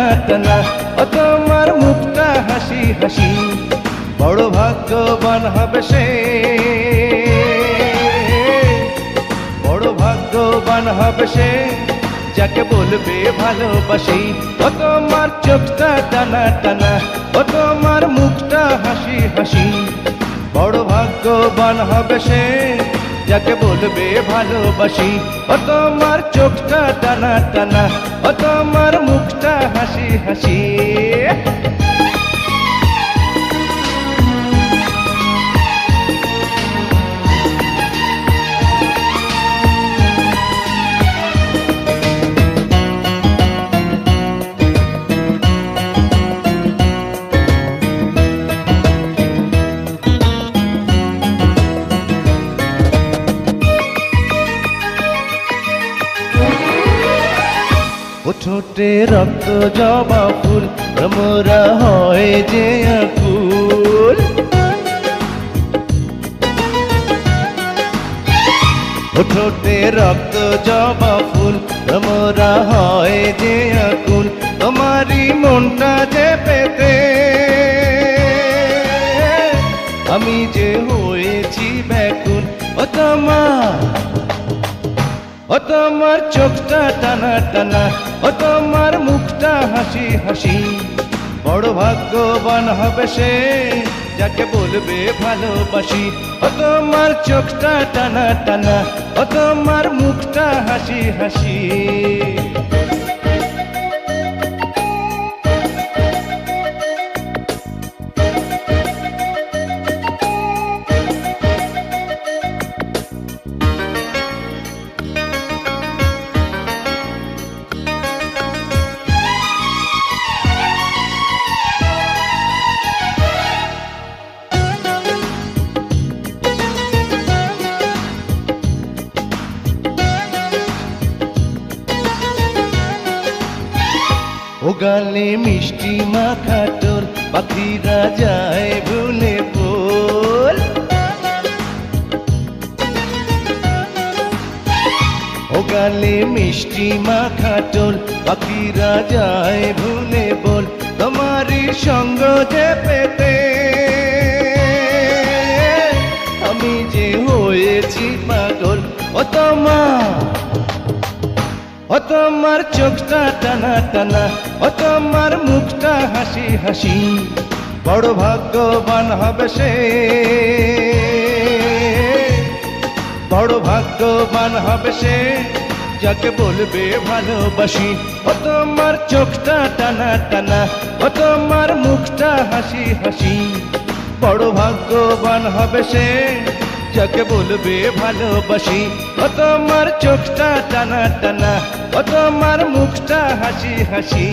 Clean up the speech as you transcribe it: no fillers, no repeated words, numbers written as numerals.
টানা টানা, ও তোমার মুখটা হাসি হাসি, বড় ভাগ্যবান হবে সে, বড় ভাগ্যবান হবে সে, যাকে বলবে ভালোবাসি। ও তোমার চোখটা টানা টানা, ও তোমার মুখটা হাসি হাসি, বড় ভাগ্যবান হবে সে, যাকে বলবে ভালোবাসি। ও তোমার চোখটা টানা টানা, ও তোমার মুখটা হাসি হাসি। ও ঠোঁটে রক্ত জবা ফুল, মোরা হয় যে আকুল, ও ঠোঁটে রক্ত জবা ফুল, মোরা হয় যে আকুল, তোমারই মনটা যে পেতে আমি যে হয়েছি ব্যাকুল। ও তোমার, ও তোমার চোখটা টানা টানা, ও তোমার মুখটা হাসি হাসি, বড় ভাগ্যবান হবে সে, যাকে বলবে ভালোবাসি। ও তোমার চোখটা টানা টানা, ও তোমার মুখটা হাসি হাসি। ও গালে মিষ্টি মাখা টোল, পাখিরা যায় ভুলে বল, ও গালে মিষ্টি মাখা টোল, পাখিরা যায় ভুলে বল, তোমারই সঙ্গ যে পেতে আমি যে হয়েছি পাগল। ও তোমার, ও তোমার চোখটা টানা টানা, ও তোমার মুখটা হাসি হাসি, বড় ভাগ্যবান হবে সে, বড় ভাগ্যবান হবে সে, যাকে বলবে ভালোবাসি। ও তোমার চোখটা টানা টানা, ও তোমার মুখটা হাসি হাসি, বড় ভাগ্যবান হবে সে, যাকে বলবে ভালোবাসি। ও তোমার চোখটা টানা টানা, ও তোমার মুখটা হাসি হাসি।